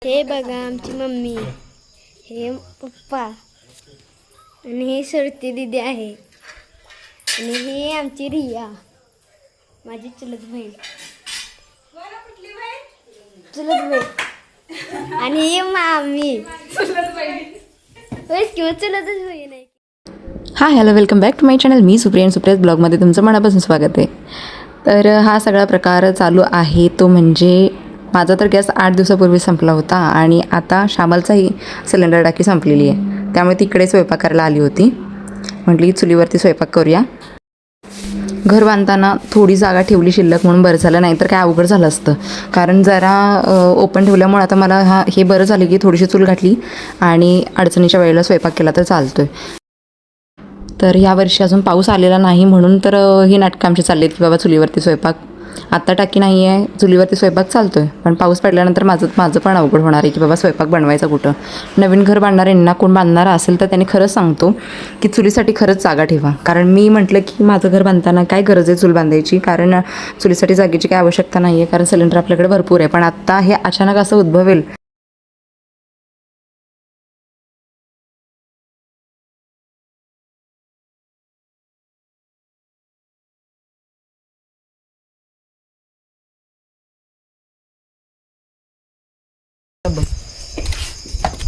हे बघा आमची मम्मी, हे पप्पा आणि हे श्रुती दीदी आहे आणि हे आमची रिया माझी चुलत बहीण आणि हे मामी किंवा चुलतच बहीण आहे. Hi hello welcome back to my channel. मी सुप्रिया आणि सुप्रियाज ब्लॉगमध्ये तुमचं मनापासून स्वागत आहे. तर हा सगळा प्रकार चालू आहे तो म्हणजे माझा तर गॅस 8 दिवसापूर्वी संपला होता आणि आता शामलचाही सिलेंडर टाकी संपलेली आहे. त्यामुळे तिकडे स्वयंपाक करायला आली होती. म्हटली चुलीवरती स्वयंपाक करूया. घर बांधताना थोडी जागा ठेवली शिल्लक म्हणून बरं झालं, नाहीतर काय अवघड झालं असतं. कारण जरा ओपन ठेवल्यामुळे आता मला हे बरं झालं की थोडीशी चूल घातली आणि अडचणीच्या वेळेला स्वयंपाक केला तर चालतोय. तर ह्या वर्षी अजून पाऊस आलेला नाही म्हणून तर ही नाटकं आमची चालली आहेत की बाबा चुलीवरती स्वयंपाक. आत्ता टाकी नाही आहे, चुलीवरती स्वयंपाक चालतो आहे. पण पाऊस पडल्यानंतर माझं पण अवघड होणार आहे की बाबा स्वयंपाक बनवायचा कुठं. नवीन घर बांधणाऱ्यांना कोण बांधणारा असेल तर त्यांनी खरंच सांगतो की चुलीसाठी खरंच जागा ठेवा. कारण मी म्हटलं की माझं घर बांधताना काय गरज आहे चूल बांधायची, कारण चुलीसाठी जागेची काय आवश्यकता नाही आहे, कारण सिलेंडर आपल्याकडे भरपूर आहे. पण आत्ता हे अचानक असं उद्भवेल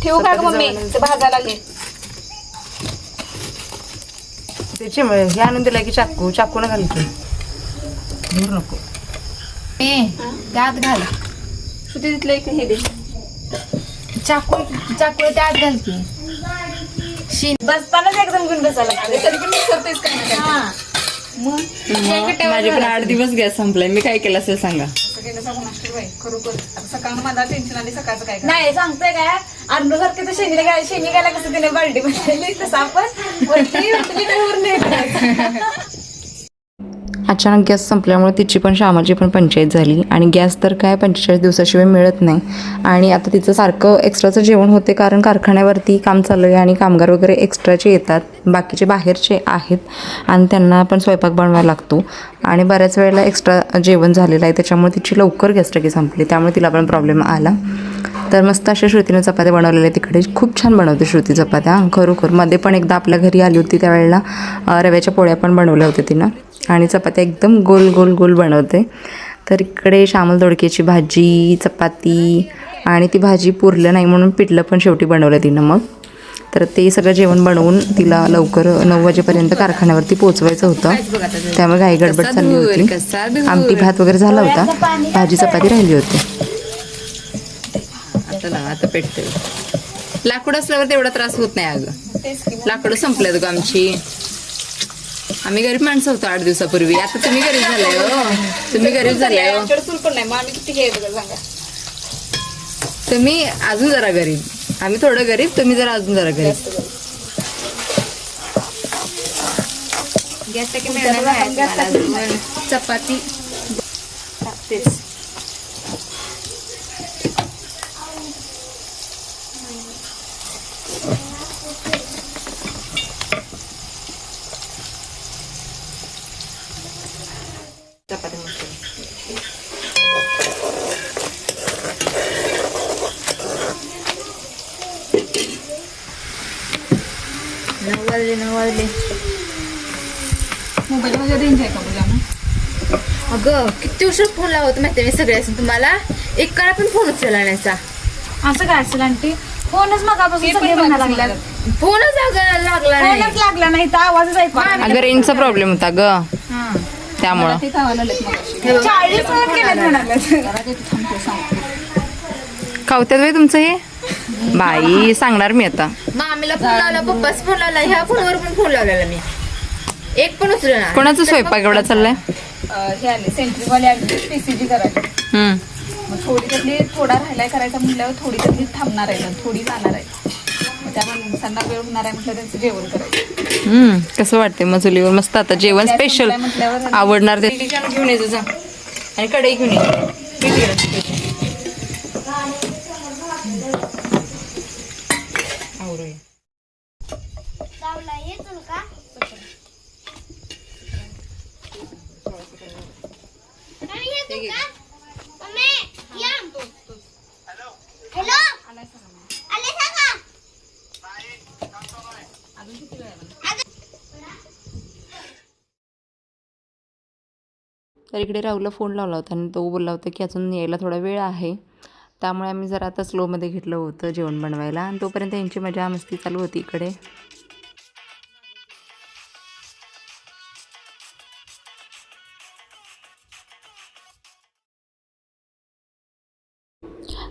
ठेवू का मम्मी, ते भाजायला लागले. त्याची हे आणून दिला की चाकू न घाल की दूर नको त्यात घाल. श्रुती तिथलं एक हे दे, चाकू त्यात घाल की. बसतानाच एकदम घेऊन बसायला लागते, तरी पण करतेस काय ना. मग माझे पण 8 दिवस गॅस संपलाय. मी काय केलं असेल सांगा. खरोखर सकाळ मला टेन्शन आली. सकाळचं काय नाही सांगतोय काय, अन्न सारखं तर शेणी गेला कसं तिने बाल्टी बनवली तसं आपण वरती अचानक गॅस संपल्यामुळे तिची पण श्यामाची पण पंचायत झाली आणि गॅस तर काय 45 दिवसाशिवाय मिळत नाही. आणि आता तिचं सारखं एक्स्ट्राचं जेवण होते, कारण कारखान्यावरती काम चालू आहे आणि कामगार वगैरे एक्स्ट्राचे येतात, बाकीचे बाहेरचे आहेत आणि त्यांना पण स्वयंपाक बनवायला लागतो. आणि बऱ्याच वेळेला एक्स्ट्रा जेवण झालेलं आहे, त्याच्यामुळे तिची लवकर गॅस टाकी संपली, त्यामुळे तिला पण प्रॉब्लेम आला. तर मस्त अशा श्रुतीने चपात्या बनवलेल्या तिकडे. खूप छान बनवते श्रुती चपात्या खरोखर. मध्ये पण एकदा आपल्या घरी आली होती त्यावेळेला रव्याच्या पोळ्या पण बनवल्या होत्या तिनं आणि चपात्या एकदम गोल गोल गोल बनवते. तर इकडे श्यामल दोडक्याची भाजी, चपाती आणि ती भाजी पुरलं नाही म्हणून पिठलं पण शेवटी बनवलं तिनं. मग तर ते सगळं जेवण बनवून तिला लवकर 9 वाजेपर्यंत कारखान्यावरती पोहोचवायचं होतं, त्यामुळे घाई गडबड चालली होती. आमटी भात वगैरे झाला होता, भाजी चपाती राहिली होती. आता पेटते. लाकूड असल्यावर तेवढा त्रास होत नाही अगं. लाकडं संपल्यात ग आमची. आम्ही गरीब माणसं होतो 8 दिवसापूर्वी. आता तुम्ही गरीब झालाय हो. तुम्ही गरीब झालाय हो. तुम्ही अजून जरा गरीब. आम्ही थोडं गरीब, तुम्ही जरा अजून जरा गरीब. गॅस टाकी मिळणार. चपाती टाकतेस. चपाती मस्त. 9 वाजले. मोबाईल मध्ये रेंज आहे का तुझ्या? अगं किती उशीर फोन लावत माहिती मी सगळे असून तुम्हाला एक काळा पण फोन उचलला नाही. असं काय असेल आंटी? फोनच मगापासून सगळे म्हणायला लागला. फोनच लागला नाही तर आवाजच ऐकू. अगं रेंजचा प्रॉब्लेम होता ग, त्यामुळं. खावत्यात बाई तुमचं हे. बाई सांगणार मी आता. मामीला फोन लावला, पप्पाच फोन लावला, ह्या फोनवर पण फोन लावलेला मी. एक पण उचलला. कोणाचा स्वयंपाक एवढा चाललाय? हे आले सेंट्रीवाले आले पीसीजी करायला. मग थोडी त्यातली थोडा राहिलाय करायचा म्हटल्यावर थोडी त्यातली थांबणार आहे, थोडी जाणार आहे. त्यामुळे संध्या वेळ होणार आहे म्हटलं त्यांचं जेवण करायचं. कसं वाटतंय मग चुलीवर? मस्त. आता जेवण स्पेशल आवडणार ते घेऊन यायचं जा. आणि कढई घेऊन यायची. हॅलो तर इकडे राहुलला फोन लावला होता आणि तो बोलला होता की अजून यायला थोडा वेळ आहे. त्यामुळे आम्ही जरा आता स्लोमध्ये घेतलं होतं जेवण बनवायला आणि तोपर्यंत यांची मजा मस्ती चालू होती इकडे.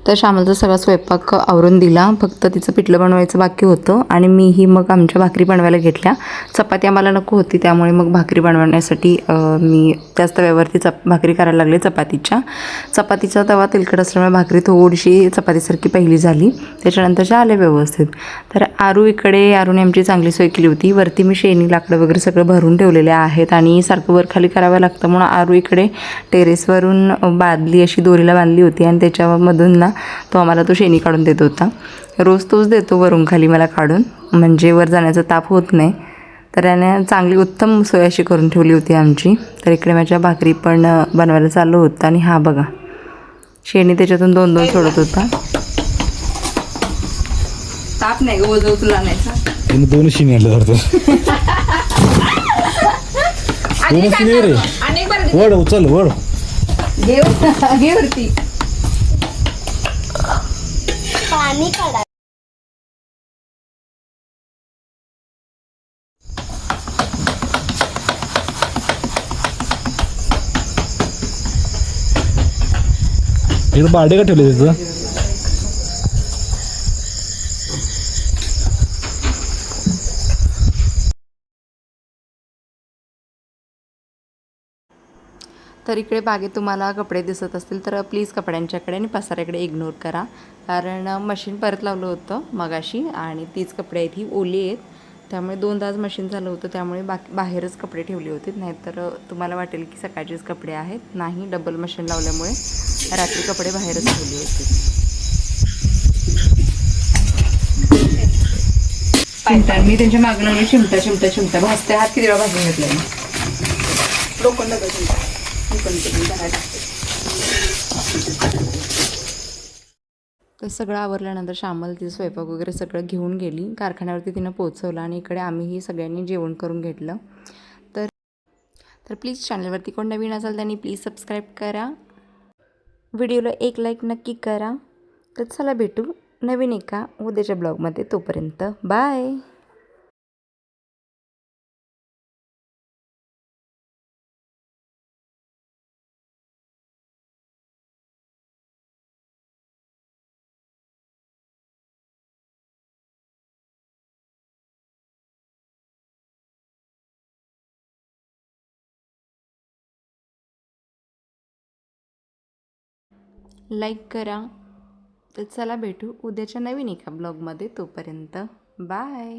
तर श्यामलचा सगळा स्वयंपाक आवरून दिला, फक्त तिचं पिठलं बनवायचं बाकी होतं आणि मीही मग आमच्या भाकरी बनवायला घेतल्या. चपाती आम्हाला नको होती त्यामुळे मग भाकरी बनवण्यासाठी मी त्याच तव्यावरती भाकरी करायला लागले चपातीचा तवा तेलकट असल्यामुळे भाकरी थोडीशी चपातीसारखी पहिली झाली, त्याच्यानंतरच्या आले व्यवस्थित. तर आरूने आमची चांगली सोय केली होती. वरती मी शेणी लाकडं वगैरे सगळं भरून ठेवलेले आहेत आणि सारखं वर खाली करावं लागतं म्हणून आरू इकडे टेरेसवरून बादली अशी दोरीला बांधली होती आणि त्याच्यामधून ना तो आम्हाला तो शेणी काढून देत होता. रोज तोच देतो वरून खाली मला काढून, म्हणजे वर जाण्याचा ताप होत नाही. तर याने चांगली उत्तम सोय अशी करून ठेवली होती आमची. तर इकडे माझ्या भाकरी पण बनवायला चालू होतं आणि हा बघा शेणी त्याच्यातून 2-2 सोडत होता. ताप नाही ग, वजव तुला नाही. दोन शिणी आणलं दोन शिणी रे. वड उचल वड घे वरती. पाणी काढा. इकडे बाडे का ठेवले तिथं? तर इकडे बागेत तुम्हाला कपडे दिसत असतील तर प्लीज कपड्यांच्याकडे आणि पसाऱ्याकडे इग्नोर करा, कारण मशीन परत लावलं होतं मगाशी आणि तीच कपडे आहेत, ही ओली आहेत. त्यामुळे 2दा मशीन झालं होतं, त्यामुळे बाहेरच कपडे ठेवले होते. नाहीतर तुम्हाला वाटेल की सकाळचेच कपडे आहेत. नाही, डबल मशीन लावल्यामुळे रात्री कपडे बाहेरच ठेवले होते. मी त्यांच्या मागं लागले चिमटा भाजते हात किती वेळा भाजून घेतला लोखंड. तर सगळं आवरल्यानंतर श्यामल तिचं स्वयंपाक वगैरे सगळं घेऊन गेली कारखान्यावरती, तिनं पोहोचवलं आणि इकडे आम्हीही सगळ्यांनी जेवण करून घेतलं. तर प्लीज चॅनलवरती कोण नवीन असाल त्यांनी प्लीज सबस्क्राईब करा, व्हिडिओला एक लाईक नक्की करा. तर चला भेटू नवीन एका उद्याच्या ब्लॉगमध्ये, तोपर्यंत बाय. लाईक करा. तर चला भेटू उद्याच्या नवीन एका ब्लॉगमध्ये, तोपर्यंत बाय.